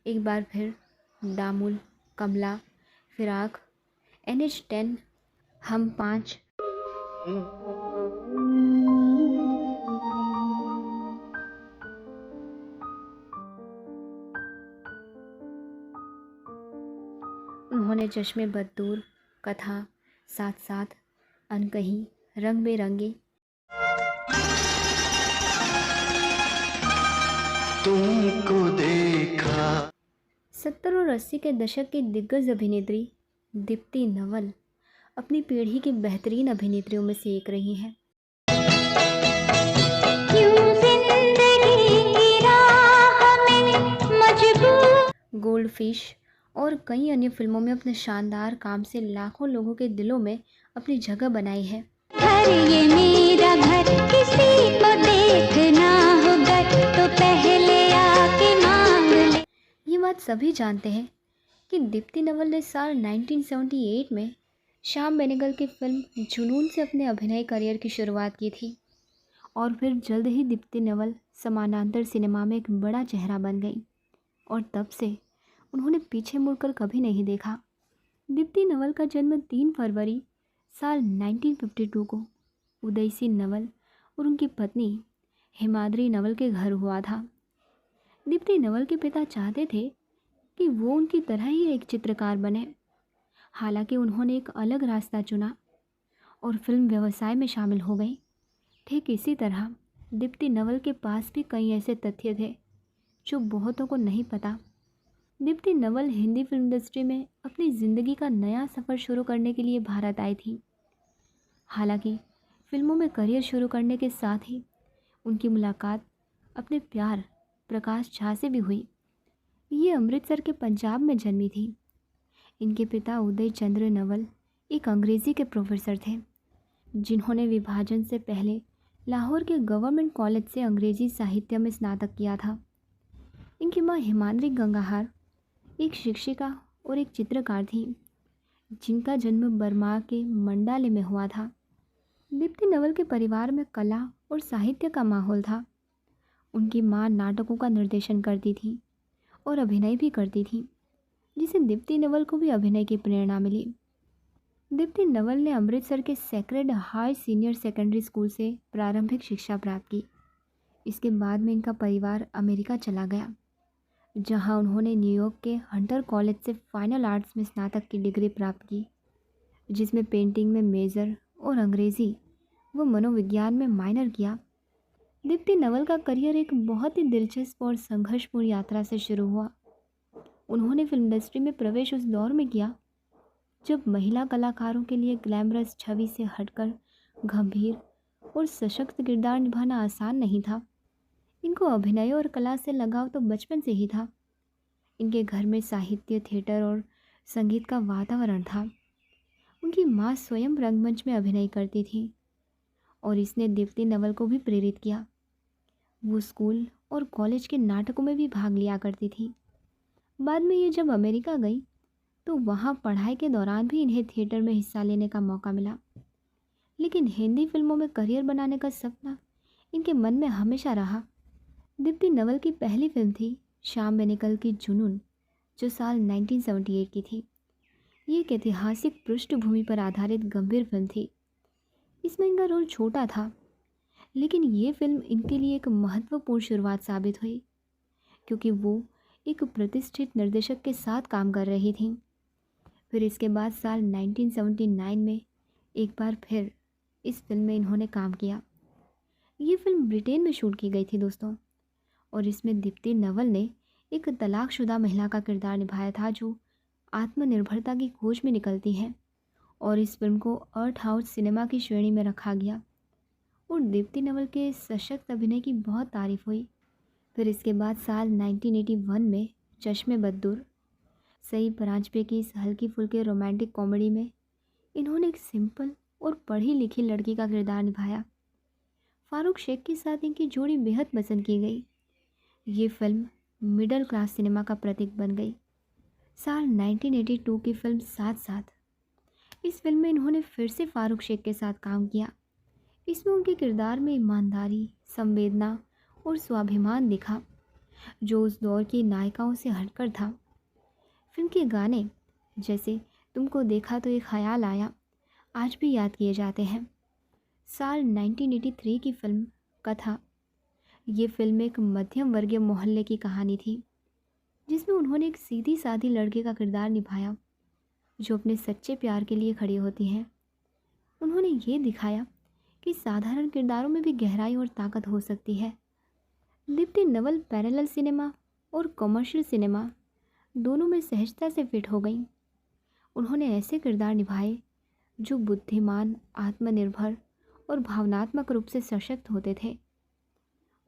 एक बार फिर, दामुल, कमला, फिराक, NH10, हम पाँच। उन्होंने चश्मे बददूर, कथा, साथ साथ, अनकही, रंग बेरंगी, तुमको देखा। 70 और 80 के दशक की दिग्गज अभिनेत्री दीप्ति नवल अपनी पीढ़ी की बेहतरीन अभिनेत्रियों में से एक रही हैं। गोल्ड फिश और कई अन्य फिल्मों में अपने शानदार काम से लाखों लोगों के दिलों में अपनी जगह बनाई है। घर ये मेरा घर, किसी को देखना होगा तो पहले आके मांग ले। ये बात सभी जानते हैं कि दीप्ति नवल ने साल 1978 में श्याम बेनेगल की फिल्म जुनून से अपने अभिनय करियर की शुरुआत की थी और फिर जल्द ही दीप्ति नवल समानांतर सिनेमा में एक बड़ा चेहरा बन गई और तब से उन्होंने पीछे मुड़कर कभी नहीं देखा। दीप्ति नवल का जन्म 3 फरवरी साल 1952 को उदय सिंह नवल और उनकी पत्नी हिमाद्री नवल के घर हुआ था। दीप्ति नवल के पिता चाहते थे कि वो उनकी तरह ही एक चित्रकार बने। हालांकि उन्होंने एक अलग रास्ता चुना और फिल्म व्यवसाय में शामिल हो गई। ठीक इसी तरह दीप्ति नवल के पास भी कई ऐसे तथ्य थे जो बहुतों को नहीं पता। दीप्ति नवल हिंदी फिल्म इंडस्ट्री में अपनी ज़िंदगी का नया सफ़र शुरू करने के लिए भारत आई थी। हालांकि फिल्मों में करियर शुरू करने के साथ ही उनकी मुलाकात अपने प्यार प्रकाश झा से भी हुई। ये अमृतसर के पंजाब में जन्मी थी। इनके पिता उदय चंद्र नवल एक अंग्रेज़ी के प्रोफेसर थे जिन्होंने विभाजन से पहले लाहौर के गवर्नमेंट कॉलेज से अंग्रेज़ी साहित्य में स्नातक किया था। इनकी माँ हिमाद्री गंगाहार एक शिक्षिका और एक चित्रकार थी जिनका जन्म बर्मा के मंडाले में हुआ था। दीप्ति नवल के परिवार में कला और साहित्य का माहौल था। उनकी माँ नाटकों का निर्देशन करती थी और अभिनय भी करती थी, जिसे दीप्ति नवल को भी अभिनय की प्रेरणा मिली। दीप्ति नवल ने अमृतसर के sacred heart senior secondary school से प्रारंभिक शिक्षा प्राप्त की। इसके बाद में इनका परिवार अमेरिका चला गया, जहां उन्होंने न्यूयॉर्क के हंटर कॉलेज से फाइनल आर्ट्स में स्नातक की डिग्री प्राप्त की, जिसमें पेंटिंग में मेजर और अंग्रेज़ी व मनोविज्ञान में माइनर किया। दीप्ति नवल का करियर एक बहुत ही दिलचस्प और संघर्षपूर्ण यात्रा से शुरू हुआ। उन्होंने फिल्म इंडस्ट्री में प्रवेश उस दौर में किया जब महिला कलाकारों के लिए ग्लैमरस छवि से हटकर गंभीर और सशक्त किरदार निभाना आसान नहीं था। इनको अभिनय और कला से लगाव तो बचपन से ही था। इनके घर में साहित्य, थिएटर और संगीत का वातावरण था। उनकी माँ स्वयं रंगमंच में अभिनय करती थी और इसने दीप्ति नवल को भी प्रेरित किया। वो स्कूल और कॉलेज के नाटकों में भी भाग लिया करती थी। बाद में ये जब अमेरिका गई तो वहाँ पढ़ाई के दौरान भी इन्हें थिएटर में हिस्सा लेने का मौका मिला। लेकिन हिंदी फिल्मों में करियर बनाने का सपना इनके मन में हमेशा रहा। दीप्ति नवल की पहली फिल्म थी श्याम बेनेगल की जुनून, जो साल 1978 की थी। ये एक ऐतिहासिक पृष्ठभूमि पर आधारित गंभीर फिल्म थी। इसमें इनका रोल छोटा था, लेकिन ये फिल्म इनके लिए एक महत्वपूर्ण शुरुआत साबित हुई, क्योंकि वो एक प्रतिष्ठित निर्देशक के साथ काम कर रही थी। फिर इसके बाद साल 1979 में एक बार फिर इस फिल्म में इन्होंने काम किया। ये फिल्म ब्रिटेन में शूट की गई थी दोस्तों, और इसमें दीप्ति नवल ने एक तलाकशुदा महिला का किरदार निभाया था जो आत्मनिर्भरता की खोज में निकलती है, और इस फिल्म को अर्ट हाउस सिनेमा की श्रेणी में रखा गया और दीप्ति नवल के सशक्त अभिनय की बहुत तारीफ हुई। फिर इसके बाद साल 1981 में चश्मे बददूर, सई परांजपे की इस हल्की फुल्की रोमांटिक कॉमेडी में इन्होंने एक सिंपल और पढ़ी लिखी लड़की का किरदार निभाया। फारूक शेख के साथ इनकी जोड़ी बेहद पसंद की गई। ये फिल्म मिडिल क्लास सिनेमा का प्रतीक बन गई। साल 1982 की फिल्म साथ साथ इस फिल्म में इन्होंने फिर से फारूक शेख के साथ काम किया। इसमें उनके किरदार में ईमानदारी, संवेदना और स्वाभिमान दिखा, जो उस दौर की नायिकाओं से हटकर था। फिल्म के गाने जैसे तुमको देखा तो एक ख्याल आया आज भी याद किए जाते हैं। साल 1983 की फिल्म कथा, ये फिल्म एक मध्यम वर्गीय मोहल्ले की कहानी थी, जिसमें उन्होंने एक सीधी सादी लड़के का किरदार निभाया जो अपने सच्चे प्यार के लिए खड़ी होती हैं। उन्होंने ये दिखाया कि साधारण किरदारों में भी गहराई और ताकत हो सकती है। दीप्ति नवल पैरेलल सिनेमा और कमर्शियल सिनेमा दोनों में सहजता से फिट हो गई। उन्होंने ऐसे किरदार निभाए जो बुद्धिमान, आत्मनिर्भर और भावनात्मक रूप से सशक्त होते थे।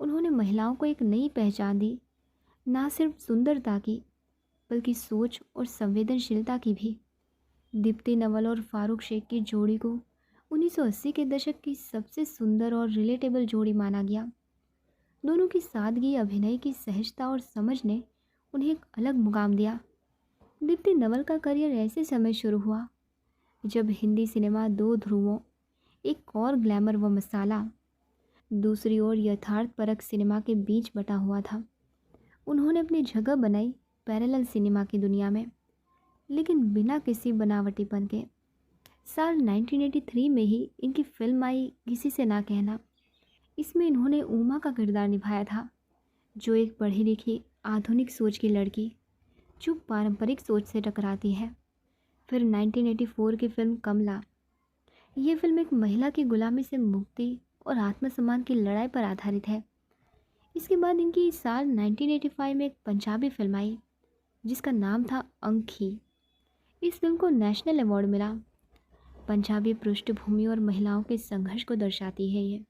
उन्होंने महिलाओं को एक नई पहचान दी, ना सिर्फ सुंदरता की बल्कि सोच और संवेदनशीलता की भी। दीप्ति नवल और फारूक शेख की जोड़ी को 1980 के दशक की सबसे सुंदर और रिलेटेबल जोड़ी माना गया। दोनों की सादगी, अभिनय की सहजता और समझ ने उन्हें एक अलग मुकाम दिया। दीप्ति नवल का करियर ऐसे समय शुरू हुआ जब हिंदी सिनेमा दो ध्रुवों, एक और ग्लैमर व मसाला, दूसरी ओर यथार्थपरक सिनेमा के बीच बटा हुआ था। उन्होंने अपनी जगह बनाई पैरेलल सिनेमा की दुनिया में, लेकिन बिना किसी बनावटीपन के। साल 1983 में ही इनकी फिल्म आई किसी से ना कहना। इसमें इन्होंने उमा का किरदार निभाया था, जो एक पढ़ी लिखी आधुनिक सोच की लड़की जो पारंपरिक सोच से टकराती है। फिर 1984 की फिल्म कमला, ये फिल्म एक महिला की गुलामी से मुक्ति और आत्मसम्मान की लड़ाई पर आधारित है। इसके बाद इनकी साल 1985 में एक पंजाबी फिल्म आई जिसका नाम था अंखी। इस फिल्म को नेशनल अवार्ड मिला। पंजाबी पृष्ठभूमि और महिलाओं के संघर्ष को दर्शाती है ये।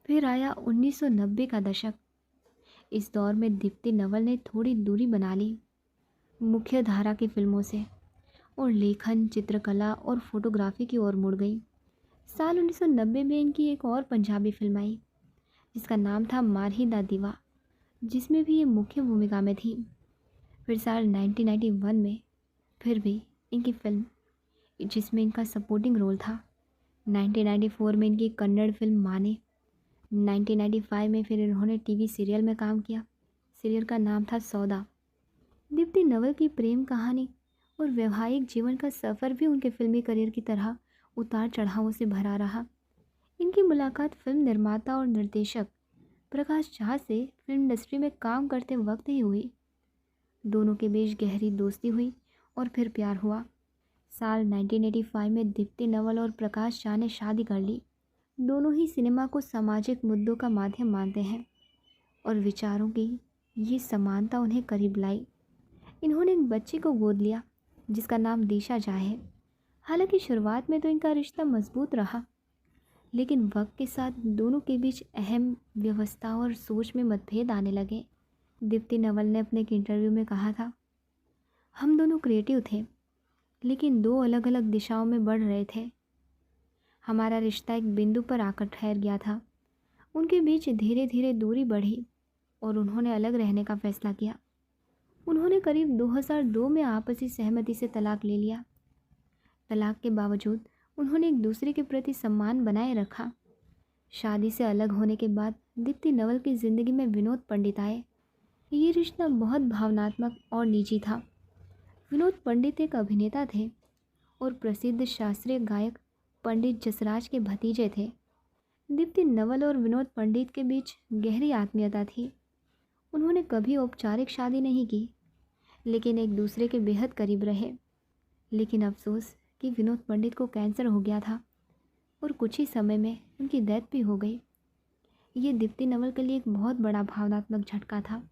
फिर आया 1990 का दशक। इस दौर में दीप्ति नवल ने थोड़ी दूरी बना ली मुख्य धारा की फिल्मों से और लेखन, चित्रकला और फोटोग्राफी की ओर मुड़ गई। साल 1990 में इनकी एक और पंजाबी फिल्म आई जिसका नाम था मारही दा दीवा, जिसमें भी ये मुख्य भूमिका में थी। फिर साल 1991 में फिर भी इनकी फिल्म जिसमें इनका सपोर्टिंग रोल था। 1994 में इनकी कन्नड़ फिल्म माने। 1995 में फिर इन्होंने टीवी सीरियल में काम किया। सीरियल का नाम था सौदा। दीप्ति नवल की प्रेम कहानी और वैवाहिक जीवन का सफ़र भी उनके फिल्मी करियर की तरह उतार चढ़ावों से भरा रहा। इनकी मुलाकात फिल्म निर्माता और निर्देशक प्रकाश झा से फिल्म इंडस्ट्री में काम करते वक्त ही हुई। दोनों के बीच गहरी दोस्ती हुई और फिर प्यार हुआ। साल 1985 में दीप्ति नवल और प्रकाश झा ने शादी कर ली। दोनों ही सिनेमा को सामाजिक मुद्दों का माध्यम मानते हैं और विचारों की ये समानता उन्हें करीब लाई। इन्होंने एक बच्ची को गोद लिया जिसका नाम दिशा झा है। हालांकि शुरुआत में तो इनका रिश्ता मजबूत रहा, लेकिन वक्त के साथ दोनों के बीच अहम व्यवस्था और सोच में मतभेद आने लगे। दीप्ति नवल ने अपने एक इंटरव्यू में कहा था, हम दोनों क्रिएटिव थे लेकिन दो अलग अलग दिशाओं में बढ़ रहे थे। हमारा रिश्ता एक बिंदु पर आकर ठहर गया था। उनके बीच धीरे धीरे दूरी बढ़ी और उन्होंने अलग रहने का फैसला किया। उन्होंने करीब 2002 में आपसी सहमति से तलाक ले लिया। तलाक के बावजूद उन्होंने एक दूसरे के प्रति सम्मान बनाए रखा। शादी से अलग होने के बाद दीप्ति नवल की ज़िंदगी में विनोद पंडित आए। ये रिश्ता बहुत भावनात्मक और निजी था। विनोद पंडित एक अभिनेता थे और प्रसिद्ध शास्त्रीय गायक पंडित जसराज के भतीजे थे। दीप्ति नवल और विनोद पंडित के बीच गहरी आत्मीयता थी। उन्होंने कभी औपचारिक शादी नहीं की, लेकिन एक दूसरे के बेहद करीब रहे। लेकिन अफसोस कि विनोद पंडित को कैंसर हो गया था और कुछ ही समय में उनकी डेथ भी हो गई। ये दीप्ति नवल के लिए एक बहुत बड़ा भावनात्मक झटका था।